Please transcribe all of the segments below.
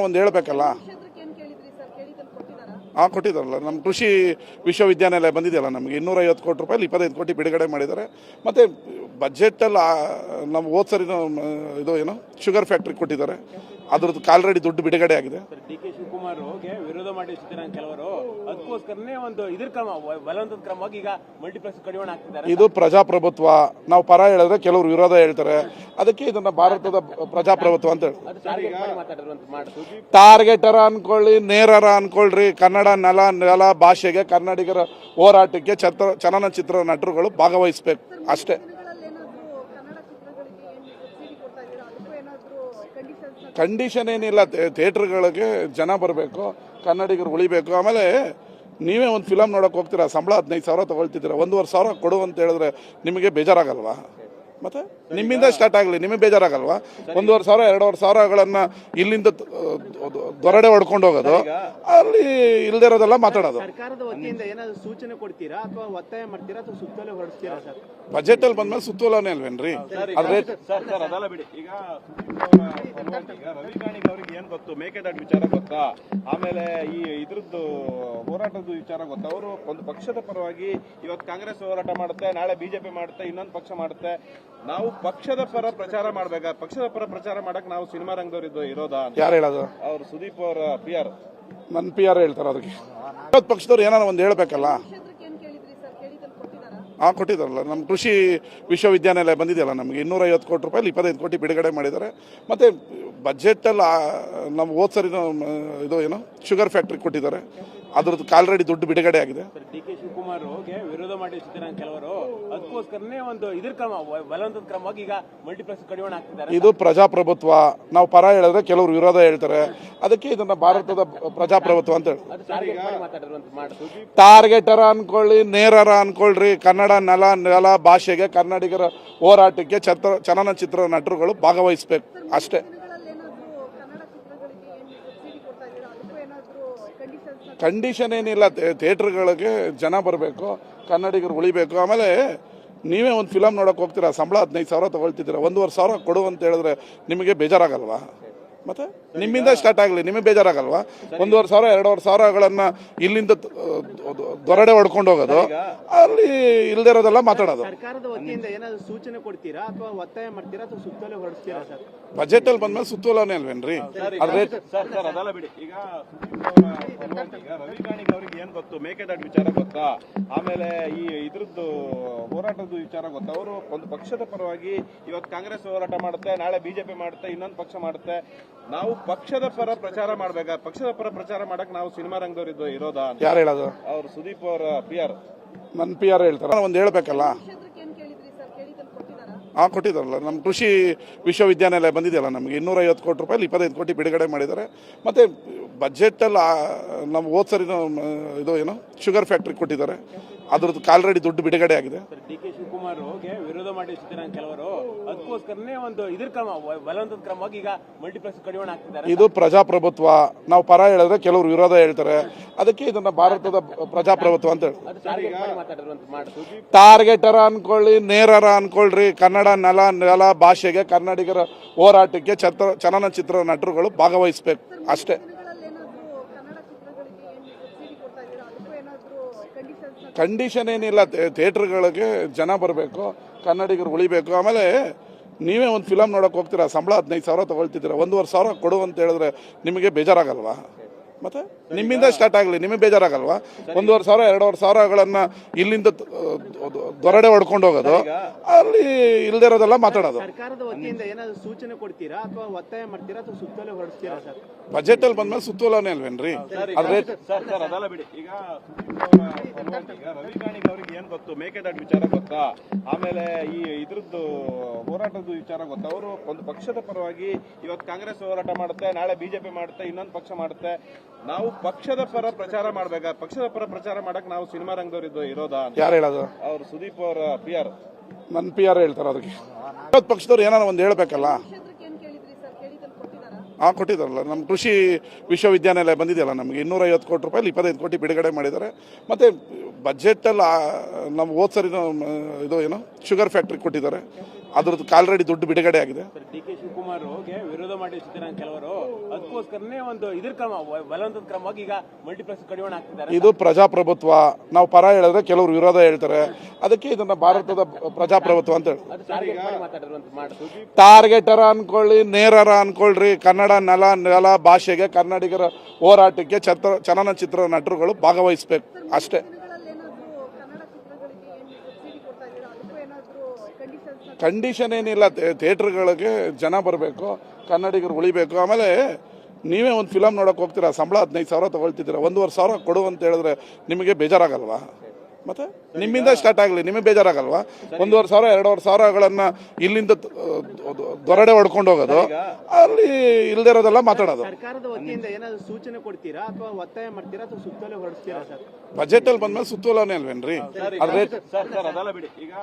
ಒಂದು ಹೇಳಬೇಕಲ್ಲ. ಕೊಟ್ಟಿದ್ದಾರಲ್ಲ, ನಮ್ಮ ಕೃಷಿ ವಿಶ್ವವಿದ್ಯಾನಿಲಯ ಬಂದಿದೆಯಲ್ಲ, ನಮಗೆ 250 ಕೋಟಿ ರೂಪಾಯಿ 25 ಕೋಟಿ ಬಿಡುಗಡೆ ಮಾಡಿದ್ದಾರೆ. ಮತ್ತು ಬಜೆಟಲ್ಲಿ ನಮ್ಮ ಹೋದ ಸರಿ ಇದು ಏನು ಶುಗರ್ ಫ್ಯಾಕ್ಟ್ರಿ ಕೊಟ್ಟಿದ್ದಾರೆ, ಅದ್ರದ್ದು ಆಲ್ರೆಡಿ ದುಡ್ಡು ಬಿಡುಗಡೆ ಆಗಿದೆ. ಡಿ.ಕೆ. ಶಿವಕುಮಾರ್ ವಿರೋಧ ಮಾಡಿ ಕೆಲವರು ಅದಕ್ಕೋಸ್ಕರನೇ ಒಂದು ಇದ್ರ ಕ್ರಮ ಬಲವಂತದ ಕ್ರಮವಾಗಿ ಈಗ ಮಲ್ಟಿಪ್ಲೆಕ್ಸ್ ಕಡಿವಾಣ ಆಗ್ತಿದ್ದಾರೆ. ಇದು ಪ್ರಜಾಪ್ರಭುತ್ವ. ನಾವು ಪರ ಹೇಳಿದ್ರೆ ಕೆಲವರು ವಿರೋಧ ಹೇಳ್ತಾರೆ, ಅದಕ್ಕೆ ಇದನ್ನ ಭಾರತದ ಪ್ರಜಾಪ್ರಭುತ್ವ ಅಂತ ಹೇಳಿ. ಟಾರ್ಗೆಟರ ಅನ್ಕೊಳ್ಳಿ, ನೇರರ ಅನ್ಕೊಳ್ರಿ, ಕನ್ನಡ ನೆಲ ಭಾಷೆಗೆ, ಕನ್ನಡಿಗರ ಹೋರಾಟಕ್ಕೆ ಚಲನಚಿತ್ರ ನಟರುಗಳು ಭಾಗವಹಿಸಬೇಕು ಅಷ್ಟೇ. ಕಂಡೀಷನ್ ಏನಿಲ್ಲ, ಥಿಯೇಟ್ರ್ಗಳಿಗೆ ಜನ ಬರಬೇಕು, ಕನ್ನಡಿಗರು ಉಳಿಬೇಕು. ಆಮೇಲೆ ನೀವೇ ಒಂದು ಫಿಲಮ್ ನೋಡೋಕೆ ಹೋಗ್ತೀರಾ, ಸಂಬಳ 15,000 ತೊಗೊಳ್ತಿದ್ದೀರಾ, 1,500 ಕೊಡು ಅಂತ ಹೇಳಿದ್ರೆ ನಿಮಗೆ ಬೇಜಾರಾಗಲ್ವಾ? ಮತ್ತೆ ನಿಮ್ಮಿಂದ ಸ್ಟಾರ್ಟ್ ಆಗಲಿ, ನಿಮಗೆ ಬೇಜಾರಾಗಲ್ವಾ? 1,500 2,500ಗಳನ್ನು ಇಲ್ಲಿಂದ ದೊರಡೆ ಹೊಡ್ಕೊಂಡು ಹೋಗೋದು, ಅಲ್ಲಿ ಇಲ್ಲದೆ ಇರೋದೆಲ್ಲ ಮಾತಾಡೋದು. ಸರ್ಕಾರದ ವತಿಯಿಂದ ಏನಾದರೂ ಸೂಚನೆ ಕೊಡ್ತೀರಾ ಅಥವಾ ಒತ್ತಾಯ ಮಾಡ್ತೀರಾ ಅಥವಾ ಸುತ್ತೋಲೆ ಹೊರಡಿಸ್ತೀರಾ ಸರ್? ಬಜೆಟ್ ಅಲ್ಲಿ ಬಂದ್ಮೇಲೆ ಸುತ್ತೋಲನೇ ಅಲ್ವೇನ್ರಿ? ಅದಲ್ಲ ಬಿಡಿ. ಈಗ ರವಿ ಗಾಣಿಗ್ ಅವ್ರಿಗೆ ಏನ್ ಗೊತ್ತು, ಮೇಕೆದಾಟು ವಿಚಾರ ಗೊತ್ತಾ, ಆಮೇಲೆ ಇದ್ರದ್ದು ಹೋರಾಟದ ವಿಚಾರ ಗೊತ್ತಾ? ಅವರು ಒಂದು ಪಕ್ಷದ ಪರವಾಗಿ ಇವತ್ತು ಕಾಂಗ್ರೆಸ್ ಹೋರಾಟ ಮಾಡುತ್ತೆ, ನಾಳೆ ಬಿಜೆಪಿ ಮಾಡುತ್ತೆ, ಇನ್ನೊಂದು ಪಕ್ಷ ಮಾಡುತ್ತೆ. ನಾವು ಪಕ್ಷದ ಪರ ಪ್ರಚಾರ ಮಾಡ್ಬೇಕಾ? ಪಕ್ಷದ ಪರ ಪ್ರಚಾರ ಮಾಡಕ್ ನಾವು ಸಿನಿಮಾ ರಂಗದವ್ರು ಇರೋದಾ? ಯಾರು ಹೇಳೋದು? ಅವ್ರು ಸುದೀಪ್ ಅವರ PR. ನನ್ನ PR ಹೇಳ್ತಾರೆ. ಅದಕ್ಕೆ ಪಕ್ಷದವ್ರು ಏನಾರ ಒಂದು ಹೇಳ್ಬೇಕಲ್ಲ. ಕೊಟ್ಟಿದ್ದಾರಲ್ಲ, ನಮ್ಮ ಕೃಷಿ ವಿಶ್ವವಿದ್ಯಾನಿಲಯ ಬಂದಿದೆಯಲ್ಲ, ನಮಗೆ 250 ಕೋಟಿ ರೂಪಾಯಿ 25 ಕೋಟಿ ಬಿಡುಗಡೆ ಮಾಡಿದ್ದಾರೆ. ಮತ್ತು ಬಜೆಟಲ್ಲಿ ನಮ್ಮ ಹೋದ ಸರಿ ಇದು ಏನು ಶುಗರ್ ಫ್ಯಾಕ್ಟ್ರಿ ಕೊಟ್ಟಿದ್ದಾರೆ, ಅದ್ರದ್ದು ಆಲ್ರೆಡಿ ದುಡ್ಡು ಬಿಡುಗಡೆ ಆಗಿದೆ. ಡಿ.ಕೆ. ಶಿವಕುಮಾರ್ ವಿರೋಧ ಮಾಡಿ ಕೆಲವರು ಅದಕ್ಕೋಸ್ಕರನೇ ಒಂದು ಇದ್ರ ಕ್ರಮ ಬಲವಂತದ ಕ್ರಮವಾಗಿ ಈಗ ಮಲ್ಟಿಪ್ಲೆಕ್ಸ್ ಕಡಿವಾಣ ಆಗ್ತಿದ್ದಾರೆ. ಇದು ಪ್ರಜಾಪ್ರಭುತ್ವ. ನಾವು ಪರ ಹೇಳಿದ್ರೆ ಕೆಲವರು ವಿರೋಧ ಹೇಳ್ತಾರೆ, ಅದಕ್ಕೆ ಇದನ್ನ ಭಾರತದ ಪ್ರಜಾಪ್ರಭುತ್ವ ಅಂತ ಹೇಳಿ. ಟಾರ್ಗೆಟರ ಅನ್ಕೊಳ್ಳಿ, ನೇರರ ಅನ್ಕೊಳ್ರಿ, ಕನ್ನಡ ನೆಲ ಭಾಷೆಗೆ, ಕನ್ನಡಿಗರ ಹೋರಾಟಕ್ಕೆ ಚಲನಚಿತ್ರ ನಟರುಗಳು ಭಾಗವಹಿಸಬೇಕು ಅಷ್ಟೇ. ಕಂಡೀಷನ್ ಏನಿಲ್ಲ, ಥಿಯೇಟ್ರ್ಗಳಿಗೆ ಜನ ಬರಬೇಕು, ಕನ್ನಡಿಗರು ಉಳಿಬೇಕು. ಆಮೇಲೆ ನೀವೇ ಒಂದು ಫಿಲಮ್ ನೋಡೋಕೆ ಹೋಗ್ತೀರಾ, ಸಂಬಳ 15,000 ತೊಗೊಳ್ತಿದ್ದೀರಾ, 1,500 ಕೊಡು ಅಂತ ಹೇಳಿದ್ರೆ ನಿಮಗೆ ಬೇಜಾರಾಗಲ್ವಾ? ಮತ್ತೆ ನಿಮ್ಮಿಂದ ಸ್ಟಾರ್ಟ್ ಆಗಲಿ, ನಿಮಗೆ ಬೇಜಾರಾಗಲ್ವಾ? 1,500 2,500ಗಳನ್ನು ಇಲ್ಲಿಂದ ದೊರಡೆ ಹೊಡ್ಕೊಂಡು ಹೋಗೋದು, ಅಲ್ಲಿ ಇಲ್ಲದೆ ಇರೋದೆಲ್ಲ ಮಾತಾಡೋದು. ಸರ್ಕಾರದ ವತಿಯಿಂದ ಏನಾದರೂ ಸೂಚನೆ ಕೊಡ್ತೀರಾ ಅಥವಾ ಒತ್ತಾಯ ಮಾಡ್ತೀರಾ ಅಥವಾ ಸುತ್ತೋಲೆ ಹೊರಡಿಸ್ತೀರಾ ಸರ್? ಬಜೆಟ್ ಅಲ್ಲಿ ಬಂದ್ಮೇಲೆ ಸುತ್ತೋಲನೇ ಅಲ್ವೇನ್ರಿ? ಅದಲ್ಲ ಬಿಡಿ. ಈಗ ರವಿ ಗಾಣಿಗ್ ಅವ್ರಿಗೆ ಏನ್ ಗೊತ್ತು, ಮೇಕೆದಾಟು ವಿಚಾರ ಗೊತ್ತಾ, ಆಮೇಲೆ ಇದ್ರದ್ದು ಹೋರಾಟದ ವಿಚಾರ ಗೊತ್ತಾ? ಅವರು ಒಂದು ಪಕ್ಷದ ಪರವಾಗಿ ಇವತ್ತು ಕಾಂಗ್ರೆಸ್ ಹೋರಾಟ ಮಾಡುತ್ತೆ, ನಾಳೆ ಬಿಜೆಪಿ ಮಾಡುತ್ತೆ, ಇನ್ನೊಂದು ಪಕ್ಷ ಮಾಡುತ್ತೆ. ನಾವು ಪಕ್ಷದ ಪರ ಪ್ರಚಾರ ಮಾಡ್ಬೇಕಾ? ಪಕ್ಷದ ಪರ ಪ್ರಚಾರ ಮಾಡಕ್ ನಾವು ಸಿನಿಮಾ ರಂಗದವ್ರು ಇರೋದಾ? ಯಾರು ಹೇಳೋದು? ಅವ್ರು ಸುದೀಪ್ ಅವರ PR. ನನ್ನ PR ಹೇಳ್ತಾರೆ. ಒಂದು ಹೇಳ್ಬೇಕಲ್ಲ. ಕೊಟ್ಟಿದ್ದಾರಲ್ಲ, ನಮ್ಮ ಕೃಷಿ ವಿಶ್ವವಿದ್ಯಾನಿಲಯ ಬಂದಿದೆಯಲ್ಲ, ನಮಗೆ 250 ಕೋಟಿ ರೂಪಾಯಿ 25 ಕೋಟಿ ಬಿಡುಗಡೆ ಮಾಡಿದ್ದಾರೆ. ಮತ್ತು ಬಜೆಟಲ್ಲಿ ನಮ್ಮ ಹೋದ ಸರಿ ಇದು ಏನು ಶುಗರ್ ಫ್ಯಾಕ್ಟ್ರಿ ಕೊಟ್ಟಿದ್ದಾರೆ, ಅದ್ರದ್ದು ಆಲ್ರೆಡಿ ದುಡ್ಡು ಬಿಡುಗಡೆ ಆಗಿದೆ. ಡಿ.ಕೆ. ಶಿವಕುಮಾರ್ ವಿರೋಧ ಮಾಡಿ ಕೆಲವರು ಅದಕ್ಕೋಸ್ಕರನೇ ಒಂದು ಇದ್ರ ಕ್ರಮ ಬಲವಂತದ ಕ್ರಮವಾಗಿ ಈಗ ಮಲ್ಟಿಪ್ಲೆಕ್ಸ್ ಕಡಿವಾಣ ಆಗ್ತಿದ್ದಾರೆ. ಇದು ಪ್ರಜಾಪ್ರಭುತ್ವ. ನಾವು ಪರ ಹೇಳಿದ್ರೆ ಕೆಲವರು ವಿರೋಧ ಹೇಳ್ತಾರೆ, ಅದಕ್ಕೆ ಇದನ್ನ ಭಾರತದ ಪ್ರಜಾಪ್ರಭುತ್ವ ಅಂತ ಹೇಳಿ. ಟಾರ್ಗೆಟರ ಅನ್ಕೊಳ್ಳಿ, ನೇರರ ಅನ್ಕೊಳ್ರಿ, ಕನ್ನಡ ನೆಲ ಭಾಷೆಗೆ, ಕನ್ನಡಿಗರ ಹೋರಾಟಕ್ಕೆ ಚಲನಚಿತ್ರ ನಟರುಗಳು ಭಾಗವಹಿಸಬೇಕು ಅಷ್ಟೇ. ಕಂಡೀಷನ್ ಏನಿಲ್ಲ, ಥಿಯೇಟ್ರ್ಗಳಿಗೆ ಜನ ಬರಬೇಕು, ಕನ್ನಡಿಗರು ಉಳಿಬೇಕು. ಆಮೇಲೆ ನೀವೇ ಒಂದು ಫಿಲಮ್ ನೋಡೋಕೆ ಹೋಗ್ತೀರಾ, ಸಂಬಳ 15,000 ತೊಗೊಳ್ತಿದ್ದೀರಾ, 1,500 ಕೊಡು ಅಂತ ಹೇಳಿದ್ರೆ ನಿಮಗೆ ಬೇಜಾರಾಗಲ್ವಾ? ಮತ್ತೆ ನಿಮ್ಮಿಂದ ಸ್ಟಾರ್ಟ್ ಆಗಲಿ, ನಿಮಗೆ ಬೇಜಾರಾಗಲ್ವಾ? 1,500 2,500ಗಳನ್ನು ಇಲ್ಲಿಂದ ದೊರಡೆ ಹೊಡ್ಕೊಂಡು ಹೋಗೋದು, ಅಲ್ಲಿ ಇಲ್ಲದೆ ಇರೋದೆಲ್ಲ ಮಾತಾಡೋದು. ಸರ್ಕಾರದ ವತಿಯಿಂದ ಏನಾದರೂ ಸೂಚನೆ ಕೊಡ್ತೀರಾ ಅಥವಾ ಒತ್ತಾಯ ಮಾಡ್ತೀರಾ ಅಥವಾ ಸುತ್ತೋಲೆ ಹೊರಡಿಸ್ತೀರಾ ಸರ್? ಬಜೆಟ್ ಅಲ್ಲಿ ಬಂದ್ಮೇಲೆ ಸುತ್ತೋಲನೇ ಅಲ್ವೇನ್ರಿ? ಅದಲ್ಲ ಬಿಡಿ. ಈಗ ರವಿ ಗಾಣಿಗ್ ಅವ್ರಿಗೆ ಏನ್ ಗೊತ್ತು, ಮೇಕೆದಾಟು ವಿಚಾರ ಗೊತ್ತಾ, ಆಮೇಲೆ ಇದ್ರದ್ದು ಹೋರಾಟದ ವಿಚಾರ ಗೊತ್ತಾ? ಅವರು ಒಂದು ಪಕ್ಷದ ಪರವಾಗಿ ಇವತ್ತು ಕಾಂಗ್ರೆಸ್ ಹೋರಾಟ ಮಾಡುತ್ತೆ, ನಾಳೆ ಬಿಜೆಪಿ ಮಾಡುತ್ತೆ, ಇನ್ನೊಂದು ಪಕ್ಷ ಮಾಡುತ್ತೆ. ನಾವು ಪಕ್ಷದ ಪರ ಪ್ರಚಾರ ಮಾಡ್ಬೇಕಾ? ಪಕ್ಷದ ಪರ ಪ್ರಚಾರ ಮಾಡಕ್ ನಾವು ಸಿನಿಮಾ ರಂಗದವ್ರು ಇರೋದಾ? ಯಾರು ಹೇಳೋದು? ಅವ್ರು ಸುದೀಪ್ ಅವರ PR. ನನ್ನ PR ಹೇಳ್ತಾರೆ. ಅದಕ್ಕೆ ಪಕ್ಷದವ್ರು ಏನಾರ ಒಂದು ಹೇಳ್ಬೇಕಲ್ಲ. ಕೊಟ್ಟಿದ್ದಾರಲ್ಲ, ನಮ್ಮ ಕೃಷಿ ವಿಶ್ವವಿದ್ಯಾನಿಲಯ ಬಂದಿದೆಯಲ್ಲ, ನಮಗೆ 250 ಕೋಟಿ ರೂಪಾಯಿ 25 ಕೋಟಿ ಬಿಡುಗಡೆ ಮಾಡಿದ್ದಾರೆ. ಮತ್ತು ಬಜೆಟಲ್ಲಿ ನಮ್ಮ ಹೋದ ಸರಿ ಇದು ಏನು ಶುಗರ್ ಫ್ಯಾಕ್ಟ್ರಿ ಕೊಟ್ಟಿದ್ದಾರೆ, ಅದ್ರದ್ದು ಆಲ್ರೆಡಿ ದುಡ್ಡು ಬಿಡುಗಡೆ ಆಗಿದೆ. ಡಿ ಕೆ ಶಿವಕುಮಾರ್ ವಿರೋಧ ಮಾಡಿ ಸಿದ್ದರಾಮಯ್ಯ ಕೆಲವರು ಅದಕ್ಕೋಸ್ಕರನೇ ಒಂದು ಇದ್ರ ಕ್ರಮ ಬಲವಂತದ ಕ್ರಮವಾಗಿ ಈಗ ಮಲ್ಟಿಪ್ಲೆಕ್ಸ್ ಕಡಿವಾಣ ಆಗ್ತಿದ್ದಾರೆ. ಇದು ಪ್ರಜಾಪ್ರಭುತ್ವ. ನಾವು ಪರ ಹೇಳಿದ್ರೆ ಕೆಲವರು ವಿರೋಧ ಹೇಳ್ತಾರೆ. ಅದಕ್ಕೆ ಇದನ್ನ ಭಾರತದ ಪ್ರಜಾಪ್ರಭುತ್ವ ಅಂತ ಹೇಳಿ ಟಾರ್ಗೆಟರ ಅನ್ಕೊಳ್ಳಿ, ನೇರರ ಅನ್ಕೊಳ್ರಿ, ಕನ್ನಡ ನೆಲ ಭಾಷೆಗೆ ಕನ್ನಡಿಗರ ಹೋರಾಟಕ್ಕೆ ಚಲನಚಿತ್ರ ನಟರುಗಳು ಭಾಗವಹಿಸಬೇಕು ಅಷ್ಟೇ. ಕಂಡೀಷನ್ ಏನಿಲ್ಲ, ಥಿಯೇಟ್ರ್ಗಳಿಗೆ ಜನ ಬರಬೇಕು, ಕನ್ನಡಿಗರು ಉಳಿಬೇಕು. ಆಮೇಲೆ ನೀವೇ ಒಂದು ಫಿಲಮ್ ನೋಡೋಕೆ ಹೋಗ್ತೀರಾ, ಸಂಬಳ 15,000 ತಗೊಳ್ತಿದ್ದೀರಾ, 1,500 ಕೊಡು ಅಂತ ಹೇಳಿದ್ರೆ ನಿಮಗೆ ಬೇಜಾರಾಗಲ್ವಾ? ಮತ್ತೆ ನಿಮ್ಮಿಂದ ಸ್ಟಾರ್ಟ್ ಆಗಲಿ, ನಿಮಗೆ ಬೇಜಾರಾಗಲ್ವಾ? 1,500 2,500ಗಳನ್ನ ಇಲ್ಲಿಂದ ದೊರಡೆ ಹೊಡ್ಕೊಂಡು ಹೋಗೋದು, ಅಲ್ಲಿ ಇಲ್ದಿರೋದೆಲ್ಲ ಮಾತಾಡೋದು. ಸರ್ಕಾರದ ವತಿಯಿಂದ ಏನಾದ್ರು ಸೂಚನೆ ಕೊಡ್ತೀರಾ ಅಥವಾ ಒತ್ತಾಯ ಮಾಡ್ತೀರಾ ಅಥವಾ ಸುತ್ತೋಲೆ ಹೊರಡಿಸ್ತೀರಾ ಸರ್? ಬಜೆಟ್ ಅಲ್ಲಿ ಬಂದ್ಮೇಲೆ ಸುತ್ತೋಲನೇ ಅಲ್ವೇನ್ರಿ? ಸರ್ ಅದೆಲ್ಲ ಬಿಡಿ. ಈಗ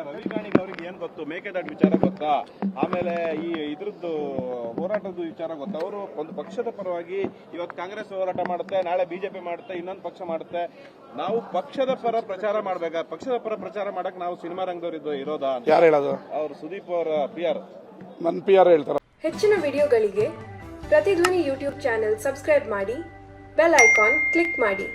ರವಿ ಗಾಣಿಗ ಅವ್ರಿಗೆ ಏನ್ ಗೊತ್ತು? ಮೇಕೆದಾಟು ವಿಚಾರ ಗೊತ್ತಾ? ಆಮೇಲೆ ಈ ಇದ್ರದ್ದು ಹೋರಾಟದ ವಿಚಾರ ಗೊತ್ತಾ? ಅವರು ಒಂದು ಪಕ್ಷದ ಪರವಾಗಿ ಇವತ್ತು ಕಾಂಗ್ರೆಸ್ ಹೋರಾಟ ಮಾಡುತ್ತೆ, ನಾಳೆ ಬಿಜೆಪಿ ಮಾಡುತ್ತೆ, ಇನ್ನೊಂದು ಪಕ್ಷ ಮಾಡುತ್ತೆ. ನಾವು ಪಕ್ಷದ ಪರ ಪ್ರಚಾರ ಮಾಡ್ಬೇಕಾ? ಪಕ್ಷದ ಪರ ಪ್ರಚಾರ ಮಾಡಕ್ ನಾವು ಸಿನಿಮಾ ರಂಗದವ್ರು ಇರೋದಾ? ಯಾರು ಹೇಳೋದು? ಅವ್ರು ಸುದೀಪ್ ಅವರ PR. ನನ್ನ PR ಹೇಳ್ತಾರೆ. ಹೆಚ್ಚಿನ ವಿಡಿಯೋಗಳಿಗೆ ಪ್ರತಿಧ್ವನಿ ಯೂಟ್ಯೂಬ್ ಚಾನೆಲ್ ಸಬ್ಸ್ಕ್ರೈಬ್ ಮಾಡಿ, ಬೆಲ್ ಐಕಾನ್ ಕ್ಲಿಕ್ ಮಾಡಿ.